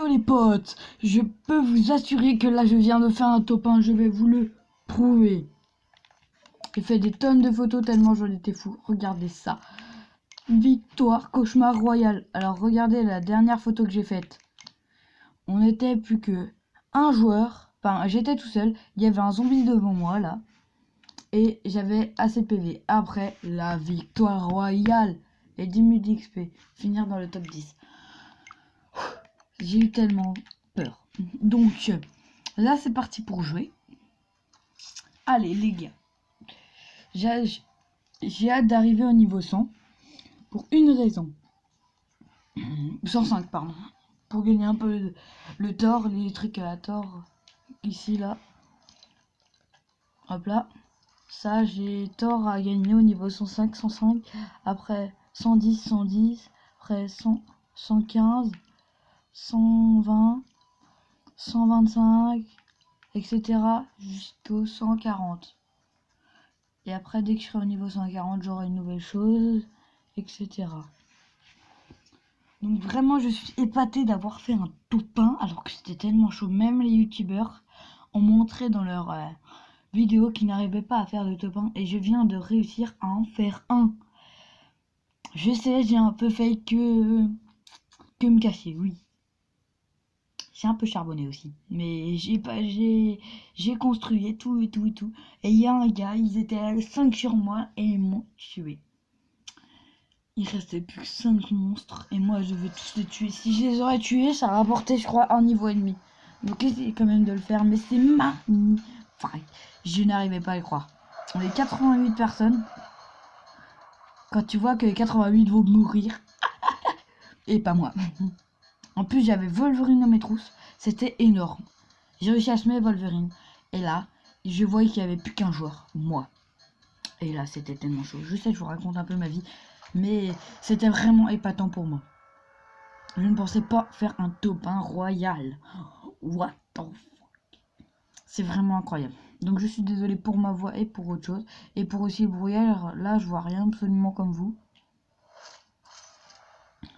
les potes, je peux vous assurer que là je viens de faire un top 1, je vais vous le prouver. J'ai fait des tonnes de photos tellement j'en étais fou. Regardez ça. Victoire, cauchemar royal. Alors regardez la dernière photo que j'ai faite. On était plus que un joueur. Enfin, j'étais tout seul. Il y avait un zombie devant moi là. Et j'avais assez de PV. Après, la victoire royale. Et 10 000 d'XP. Finir dans le top 10. J'ai eu tellement peur. Donc, là c'est parti pour jouer. Allez les gars. J'ai hâte d'arriver au niveau 100. Pour une raison. 105, pardon. Pour gagner un peu le tort, les trucs à la tort. Ici, là. Hop là. Ça, j'ai tort à gagner au niveau 105, 105. Après 110, 110. Après 100, 115, 120, 125, etc. Jusqu'au 140. Et après, dès que je serai au niveau 140, j'aurai une nouvelle chose, etc. Donc vraiment, je suis épatée d'avoir fait un top 1 alors que c'était tellement chaud. Même les youtubeurs ont montré dans leurs vidéos qu'ils n'arrivaient pas à faire de top 1. Et je viens de réussir à en faire un. Je sais, j'ai un peu fait que me cacher, oui. J'ai un peu charbonné aussi. Mais j'ai construit et tout et tout et tout. Et il y a un gars, ils étaient 5 sur moi et ils m'ont tué. Il restait plus que 5 monstres et moi je vais tous les tuer. Si je les aurais tués, ça rapportait je crois un niveau et demi. Donc essayez quand même de le faire, mais c'est magnifique. Enfin, je n'arrivais pas à y croire. On est 88 personnes. Quand tu vois que les 88 vont mourir. Et pas moi. En plus j'avais Wolverine dans mes trousses. C'était énorme. J'ai réussi à semer Wolverine. Et là, je voyais qu'il n'y avait plus qu'un joueur. Moi. Et là c'était tellement chaud. Je sais que je vous raconte un peu ma vie. Mais c'était vraiment épatant pour moi. Je ne pensais pas faire un top 1 royal. What the fuck. C'est vraiment incroyable. Donc je suis désolée pour ma voix et pour autre chose. Et pour aussi le brouillard. Là je vois rien absolument comme vous.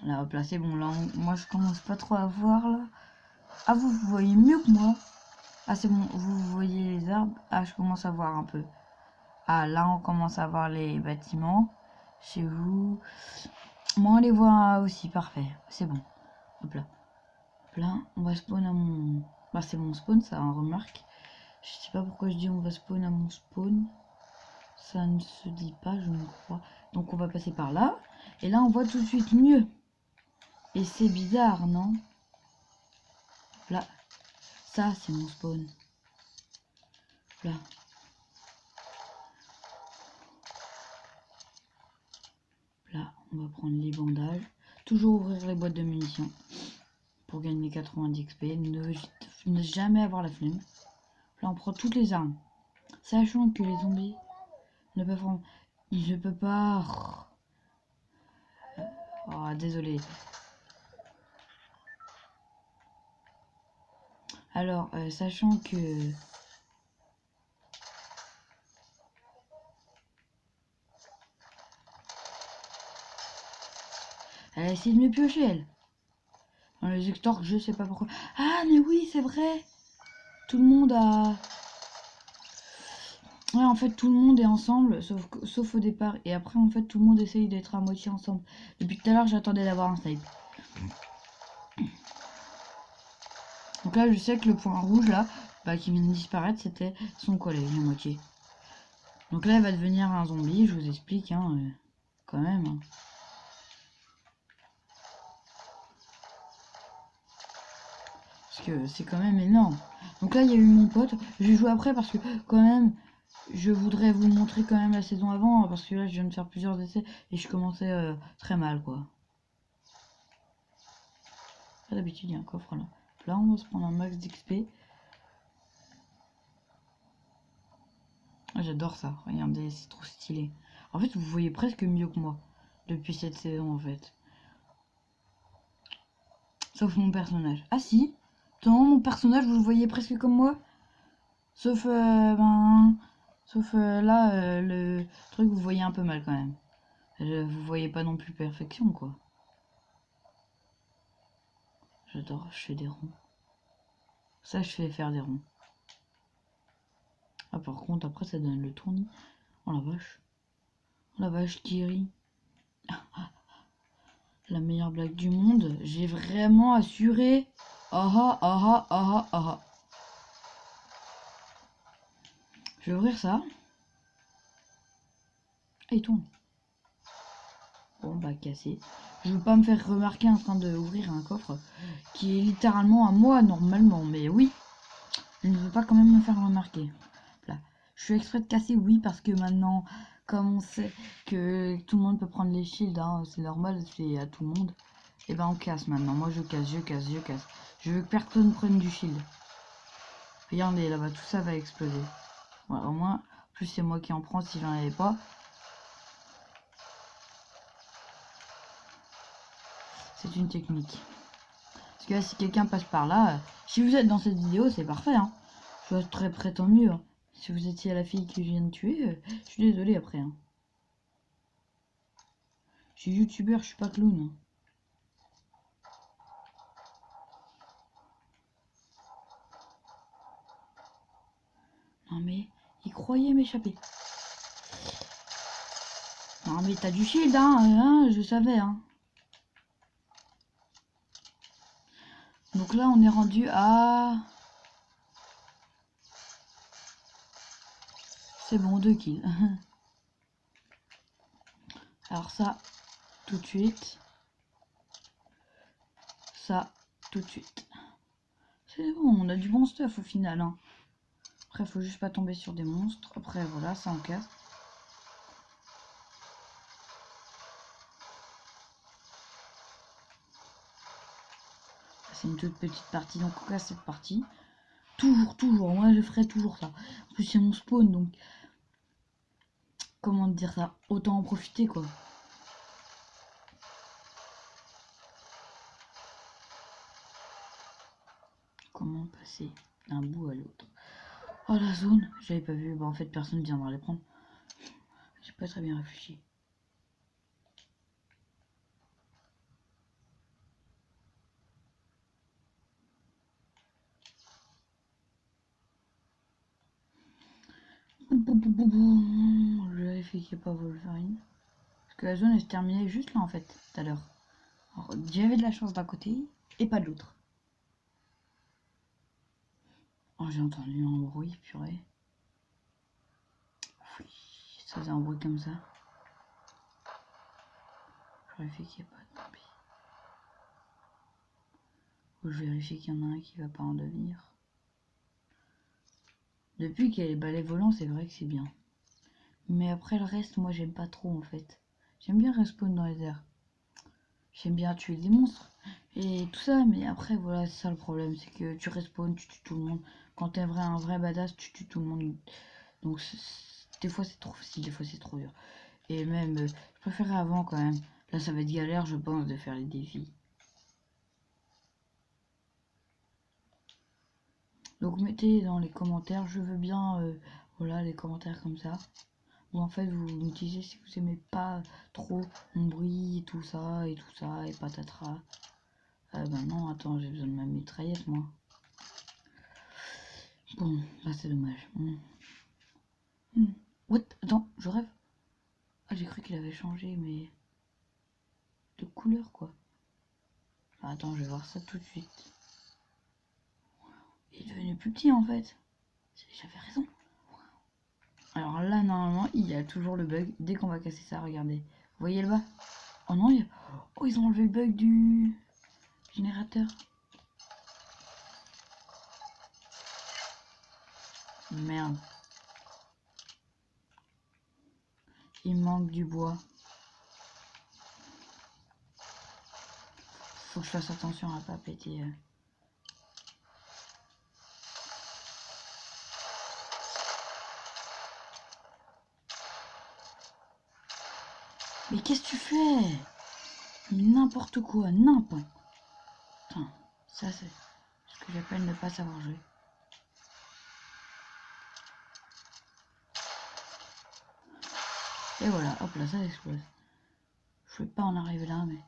Là hop là c'est bon. Là moi je commence pas trop à voir là. Ah vous voyez mieux que moi. Ah c'est bon. Vous voyez les arbres. Ah je commence à voir un peu. Ah là on commence à voir les bâtiments. Chez vous. Moi on les voit aussi. Parfait. C'est bon. Hop là. Là, on va spawn à mon... Bah, c'est mon spawn, ça, on remarque. Je sais pas pourquoi je dis on va spawn à mon spawn. Ça ne se dit pas, je ne crois. Donc, on va passer par là. Et là, on voit tout de suite mieux. Et c'est bizarre, non? Là. Ça, c'est mon spawn. Là. Là, on va prendre les bandages. Toujours ouvrir les boîtes de munitions. Pour gagner 90 XP. Ne jamais avoir la flemme. Là, on prend toutes les armes. Sachant que les zombies ne peuvent... Je peux pas... Oh, désolé. Alors, sachant que... Elle a essayé de me piocher, elle. Dans les extorques, je sais pas pourquoi. Ah, mais oui, c'est vrai. Tout le monde a... Ouais, en fait, tout le monde est ensemble, sauf au départ. Et après, en fait, tout le monde essaye d'être à moitié ensemble. Depuis tout à l'heure, j'attendais d'avoir un snipe. Donc là, je sais que le point rouge, là, bah, qui vient de disparaître, c'était son collègue, à moitié. Donc là, elle va devenir un zombie, je vous explique, hein, quand même. Hein. Parce que c'est quand même énorme. Donc là, il y a eu mon pote. Je vais jouer après parce que, quand même, je voudrais vous montrer quand même la saison avant. Parce que là, je viens de faire plusieurs essais et je commençais très mal, quoi. Là, d'habitude, il y a un coffre là. Là, on va se prendre un max d'XP. Ah, j'adore ça. Regardez, c'est trop stylé. En fait, vous voyez presque mieux que moi depuis cette saison, en fait. Sauf mon personnage. Ah si, non, mon personnage, vous le voyez presque comme moi. Sauf, là, le truc, vous voyez un peu mal quand même. Vous voyez pas non plus perfection, quoi. J'adore, je fais des ronds. Ça, je fais faire des ronds. Ah, par contre, après, ça donne le tournis. Oh la vache. Oh la vache qui rit. La meilleure blague du monde. J'ai vraiment assuré. Ah ah ah ah ah ah. Je vais ouvrir ça. Et il tourne. Bon, bah, cassé. Je veux pas me faire remarquer en train d'ouvrir un coffre qui est littéralement à moi normalement. Mais oui, je ne veux pas quand même me faire remarquer. Là. Je suis exprès de casser, oui, parce que maintenant, comme on sait que tout le monde peut prendre les shields, hein, c'est normal, c'est à tout le monde. Et ben on casse maintenant. Moi je casse, je casse, je casse. Je veux que personne prenne du shield. Regardez là-bas, tout ça va exploser. Voilà, au moins, plus c'est moi qui en prends si j'en avais pas. C'est une technique. Parce que là, si quelqu'un passe par là, si vous êtes dans cette vidéo, c'est parfait. Hein. Je suis très prêt, tant mieux. Hein. Si vous étiez la fille que je viens de tuer, je suis désolé après. Hein. Je suis youtubeur, je suis pas clown. Hein. Non mais, il croyait m'échapper. Non mais t'as du shield, hein, je savais, hein. Donc là, on est rendu à... C'est bon, 2 kills. Alors ça, tout de suite. Ça, tout de suite. C'est bon, on a du bon stuff au final. Hein. Après, faut juste pas tomber sur des monstres. Après, voilà, ça en casse. C'est une toute petite partie, donc on casse cette partie. Toujours, moi je ferai toujours ça. En plus, c'est mon spawn, donc... Comment dire ça? Autant en profiter, quoi. Comment passer d'un bout à l'autre? Oh, la zone, j'avais pas vu. Bah, en fait, personne viendra les prendre. J'ai pas très bien réfléchi. Je vérifie qu'il n'y a pas Wolverine. Parce que la zone elle se terminait juste là en fait, tout à l'heure. Alors j'avais de la chance d'un côté et pas de l'autre. Oh, j'ai entendu un bruit, purée. Oui, ça faisait un bruit comme ça. Je vérifie qu'il n'y a pas de zombies. Ou je vérifie qu'il y en a un qui va pas en devenir. Depuis qu'il y a les balais volants, c'est vrai que c'est bien. Mais après le reste, moi j'aime pas trop en fait. J'aime bien respawn dans les airs. J'aime bien tuer des monstres et tout ça, mais après voilà, c'est ça le problème, c'est que tu respawns, tu tues tout le monde. Quand t'es un vrai badass, tu tues tout le monde. Donc des fois c'est trop facile, des fois c'est trop dur. Et même, je préférais avant quand même. Là ça va être galère, je pense, de faire les défis. Donc mettez dans les commentaires, je veux bien, voilà, les commentaires comme ça. Ou en fait vous me disiez si vous aimez pas trop mon bruit et tout ça et patatras. Bah non, attends, j'ai besoin de ma mitraillette moi. Bon, bah c'est dommage. What? Attends, je rêve. Ah, j'ai cru qu'il avait changé, mais... de couleur, quoi. Ah, attends, je vais voir ça tout de suite. Il est devenu plus petit, en fait. J'avais raison. Alors là, normalement, il y a toujours le bug. Dès qu'on va casser ça, regardez. Vous voyez le bas? Oh non, il y a... Oh, ils ont enlevé le bug du... générateur. Merde. Il manque du bois. Faut que je fasse attention à pas péter. Mais qu'est-ce que tu fais? N'importe quoi, n'importe. Putain, ça c'est ce que j'appelle ne pas savoir jouer. Et voilà, hop là, ça explose. Je vais pas en arriver là, mais...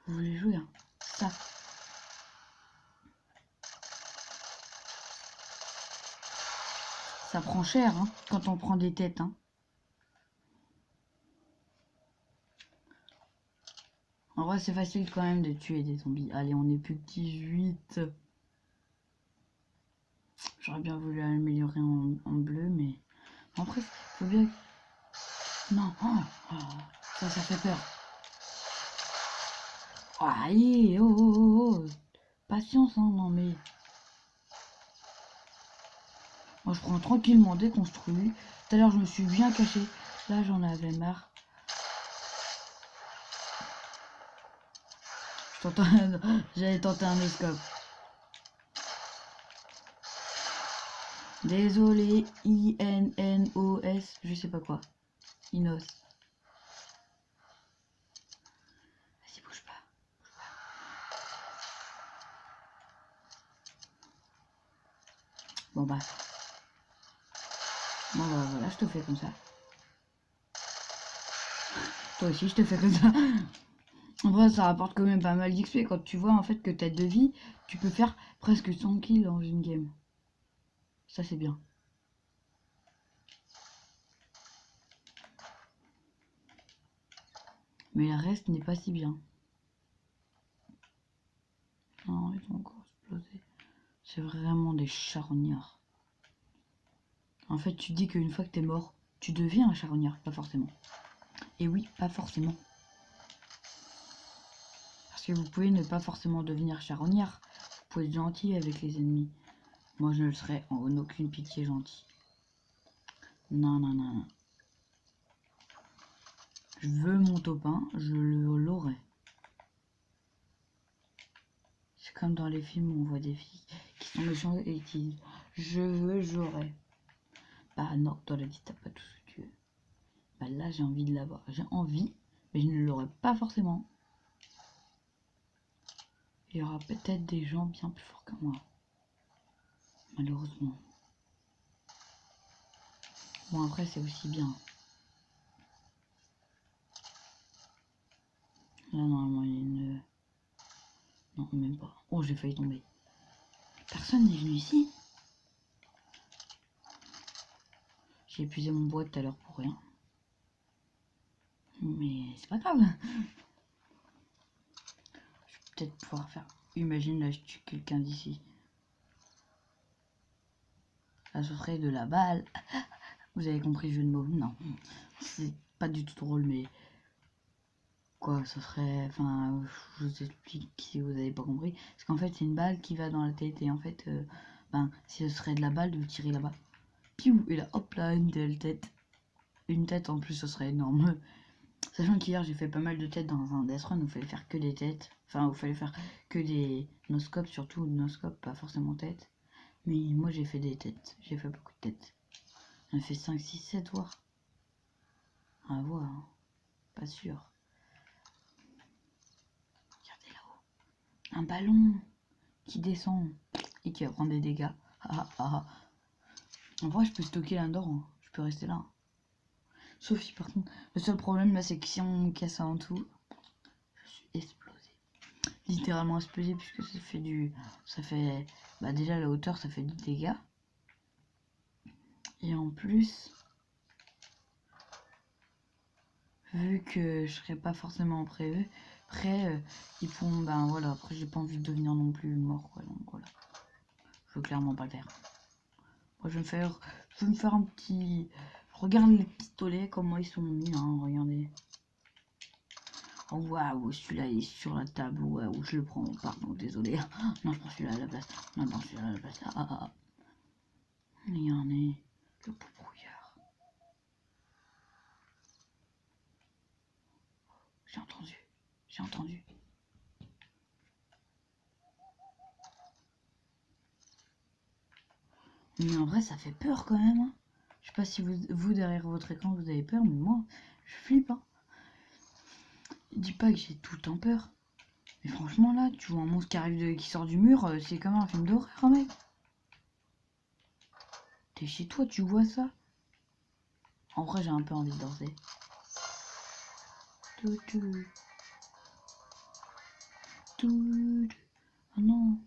Vous voulez jouer, hein? Ça. Ça prend cher, hein, quand on prend des têtes, hein. En vrai, c'est facile quand même de tuer des zombies. Allez, on est plus que 18. J'aurais bien voulu améliorer en bleu, mais... Après, faut bien... Non, ça fait peur. Aïe, oh. Patience, hein, non mais... Moi, je prends tranquillement déconstruit. Tout à l'heure, je me suis bien caché. Là, j'en avais marre. J'allais tenter un escope. Désolé, INNOS, je sais pas quoi. Inos. Vas-y, bouge pas. Bon bah. Bon bah voilà, je te fais comme ça. Toi aussi, je te fais comme ça. En vrai, ça rapporte quand même pas mal d'XP quand tu vois en fait que t'as 2 vies, tu peux faire presque 100 kills dans une game. Ça, c'est bien. Mais le reste n'est pas si bien. Non, ils ont encore explosé. C'est vraiment des charognards. En fait, tu dis qu'une fois que t'es mort, tu deviens un charognard. Pas forcément. Et oui, pas forcément. Parce que vous pouvez ne pas forcément devenir charognard. Vous pouvez être gentil avec les ennemis. Moi, je ne le serai en aucune pitié gentil. Non, non, non, non. Je veux mon topin, je l'aurai. C'est comme dans les films où on voit des filles qui sont méchantes et qui disent je veux, j'aurai. Bah non, dans la vie t'as pas tout ce que tu veux. Bah là j'ai envie de l'avoir. J'ai envie, mais je ne l'aurai pas forcément. Il y aura peut-être des gens bien plus forts que moi. Malheureusement. Bon après c'est aussi bien. Là normalement il y a une... Non même pas. Oh j'ai failli tomber. Personne n'est venu ici. J'ai épuisé mon bois tout à l'heure pour rien. Mais c'est pas grave. Je vais peut-être pouvoir faire... Imagine là je tue quelqu'un d'ici. Là ce serait de la balle. Vous avez compris le jeu de mots? Non. C'est pas du tout drôle mais... Quoi, ça serait... Enfin, je vous explique si vous avez pas compris. Parce qu'en fait c'est une balle qui va dans la tête et en fait... ben, si ce serait de la balle, de vous tirer là-bas. Piou. Et là hop là, une telle tête. Une tête en plus, ce serait énorme. Sachant qu'hier j'ai fait pas mal de têtes dans un Death Run où il fallait faire que des têtes. Enfin, où il fallait faire que des noscopes, surtout noscopes, pas forcément tête. Mais moi j'ai fait des têtes, j'ai fait beaucoup de têtes. J'en ai fait 5, 6, 7 voire. À voir, hein. Pas sûr. Regardez là-haut. Un ballon qui descend et qui va prendre des dégâts. En vrai je peux stocker là-dedans, hein. Je peux rester là. Sauf si par contre, le seul problème là c'est que si on me casse en tout, je suis explosé. Littéralement explosé puisque ça fait du... Ça fait... Bah déjà la hauteur ça fait du dégâts. Et en plus... Vu que je serais pas forcément prêt, ils pourront... Ben voilà, après j'ai pas envie de devenir non plus mort quoi. Donc voilà. Je veux clairement pas le faire. Moi je vais me faire un petit... Regarde les pistolets, comment ils sont mis, hein, regardez. Oh waouh, celui-là il est sur la table, waouh, je le prends, pardon, désolé. Non, je prends celui-là à la place. Non, celui-là à la place. Regardez, le brouillard. J'ai entendu. Mais en vrai, ça fait peur quand même, hein. Je sais pas si vous derrière votre écran, vous avez peur, mais moi, je flippe, hein. Dis pas que j'ai tout le temps peur. Mais franchement, là, tu vois un monstre qui arrive qui sort du mur, c'est comme un film d'horreur, mec. T'es chez toi, tu vois ça? En vrai, j'ai un peu envie de danser. Tout. Ah non.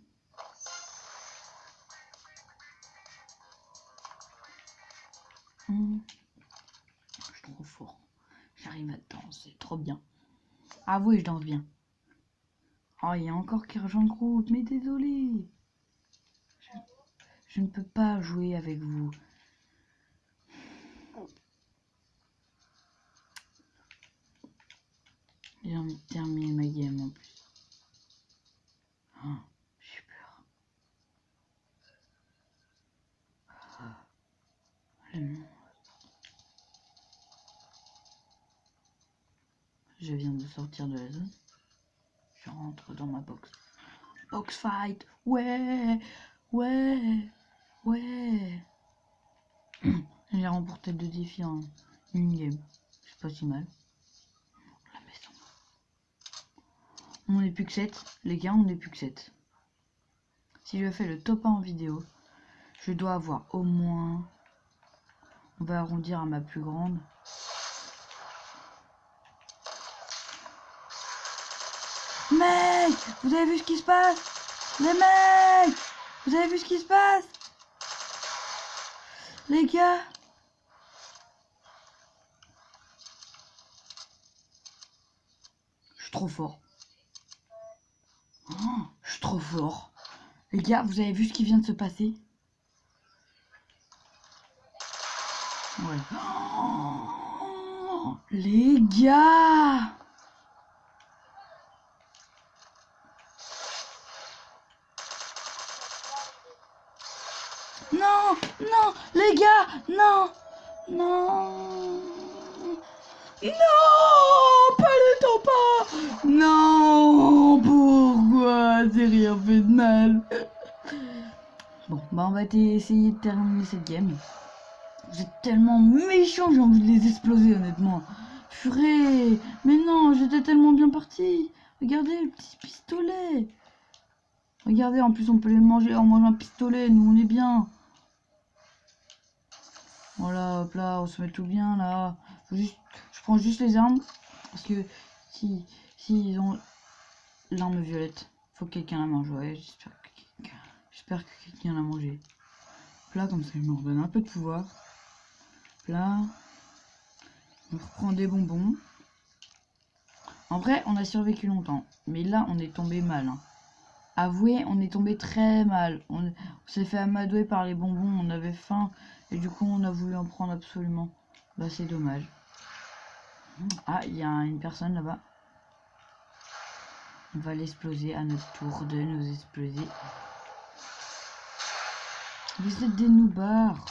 Je suis trop fort. J'arrive à danser, trop bien. Ah oui, je danse bien. Oh, il y a encore qui rejoint le groupe, mais désolé. Je ne peux pas jouer avec vous. J'ai envie de terminer ma game en plus. Oh, j'ai peur. Je viens de sortir de la zone. Je rentre dans ma box. Box fight. Ouais. Ouais. Ouais. J'ai remporté 2 défis en une game. C'est pas si mal. La maison. On est plus que 7. Les gars, on est plus que 7. Si je fais le top 1 en vidéo, je dois avoir au moins... On va arrondir à ma plus grande. Mec, vous avez vu ce qui se passe? Les mecs, vous avez vu ce qui se passe? Les gars, je suis trop fort. Oh, je suis trop fort. Les gars, vous avez vu ce qui vient de se passer? Voilà. Oh, les gars! Non, non, les gars, non, non, non, pas le topin, non, pourquoi? J'ai rien fait de mal. Bon, bah on va essayer de terminer cette game. Vous êtes tellement méchants, j'ai envie de les exploser honnêtement. Purée, mais non, j'étais tellement bien parti. Regardez le petit pistolet. Regardez, en plus on peut les manger en mangeant un pistolet, nous on est bien. Voilà, hop là, on se met tout bien là. Je prends juste les armes. Parce que si ils ont l'arme violette, faut que quelqu'un la mange. Ouais, j'espère que quelqu'un l'a mangé. Là, comme ça, il me redonne un peu de pouvoir. Là, on reprend des bonbons. En vrai, on a survécu longtemps. Mais là, on est tombé mal. Hein. Avouez, on est tombé très mal. On s'est fait amadouer par les bonbons. On avait faim. Et du coup, on a voulu en prendre absolument. Bah, c'est dommage. Ah, il y a une personne là-bas. On va l'exploser à notre tour de nous exploser. Vous êtes des noubards.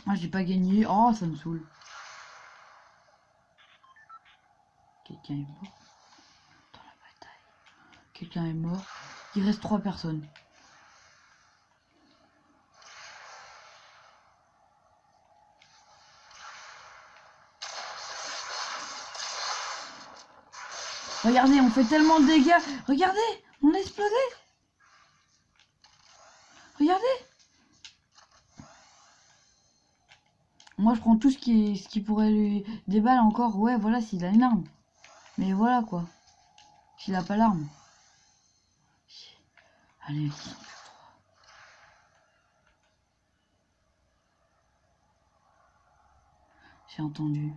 Ah, j'ai pas gagné. Oh, ça me saoule. Quelqu'un est mort dans la bataille. Quelqu'un est mort. Il reste 3 personnes. Regardez, on fait tellement de dégâts. Regardez, on a explosé. Regardez. Moi, je prends tout ce qui pourrait lui... Des balles encore. Ouais, voilà, s'il a une arme. Mais voilà, quoi. S'il a pas l'arme. Allez, ils sont plus que 3. J'ai entendu.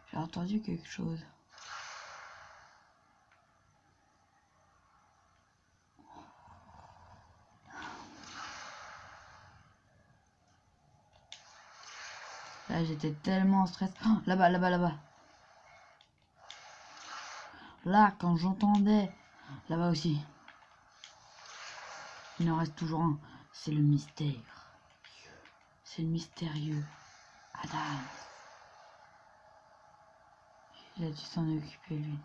J'ai entendu quelque chose. Là, j'étais tellement en stress. Oh, là-bas, là-bas, là-bas. Là, quand j'entendais... Là-bas aussi. Il en reste toujours un. C'est le mystère. C'est le mystérieux. Adam. Il a dû s'en occuper, lui.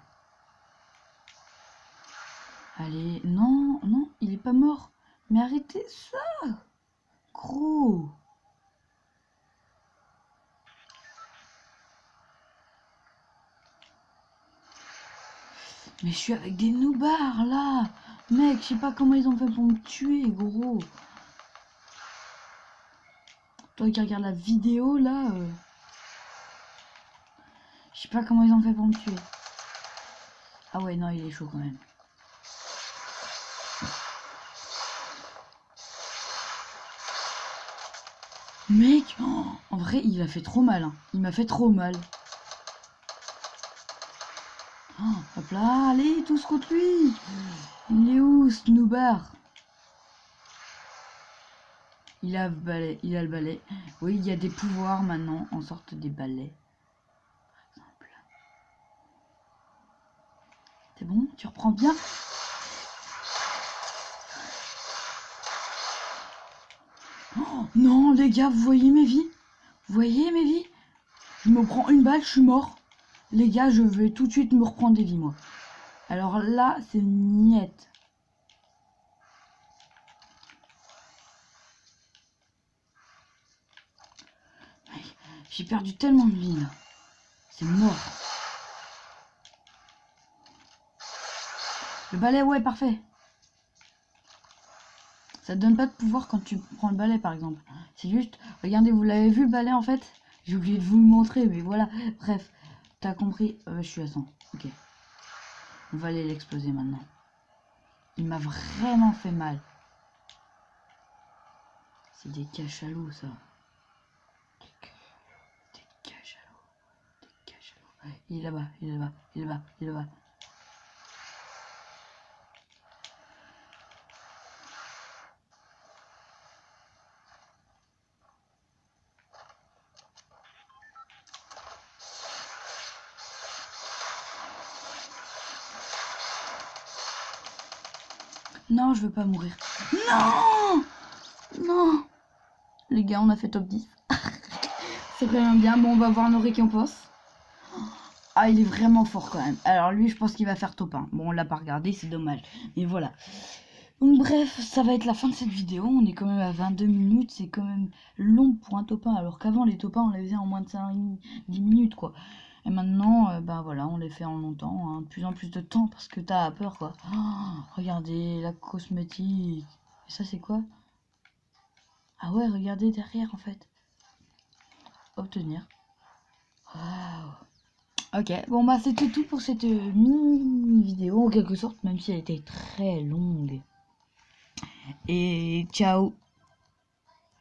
Allez, non, non, il est pas mort. Mais arrêtez ça, gros. Mais je suis avec des noubards, là. Mec, je sais pas comment ils ont fait pour me tuer, gros. Toi qui regarde la vidéo là, je sais pas comment ils ont fait pour me tuer. Ah ouais, non, il est chaud quand même. Mec, oh, en vrai, il a fait trop mal. Hein. Il m'a fait trop mal. Oh, hop là, allez, tous contre lui. Il est où, Snoobar? Il a le balai, il a le balai. Oui, il y a des pouvoirs maintenant en sorte des balais. Par exemple. C'est bon, tu reprends bien. Oh, non, les gars, vous voyez mes vies? Vous voyez mes vies? Je me prends une balle, je suis mort. Les gars, je vais tout de suite me reprendre des vies, moi. Alors là, c'est niette. J'ai perdu tellement de vie, là. C'est mort. Le balai, ouais, parfait. Ça te donne pas de pouvoir quand tu prends le balai, par exemple. C'est juste... Regardez, vous l'avez vu, le balai, en fait? J'ai oublié de vous le montrer, mais voilà. Bref, t'as compris. Je suis à 100. Ok. On va aller l'exploser maintenant. Il m'a vraiment fait mal. C'est des cachalots, ça. Des cachalots. Des cachalots. Il est là-bas, il est là-bas, il est là-bas, il est là-bas. Non, je veux pas mourir. Non! Non! Les gars, on a fait top 10. C'est vraiment bien. Bon, on va voir nos récompenses. Ah, il est vraiment fort quand même. Alors lui, je pense qu'il va faire top 1. Bon, on l'a pas regardé, c'est dommage. Mais voilà. Donc bref, ça va être la fin de cette vidéo. On est quand même à 22 minutes. C'est quand même long pour un top 1. Alors qu'avant, les top 1, on les faisait en moins de 10 minutes, quoi. Et maintenant, ben voilà, on les fait en longtemps. Hein, de plus en plus de temps parce que t'as peur, quoi. Oh, regardez, la cosmétique. Et ça, c'est quoi? Ah ouais, regardez derrière, en fait. Obtenir. Waouh. Ok, bon bah c'était tout pour cette mini vidéo en quelque sorte, même si elle était très longue. Et ciao.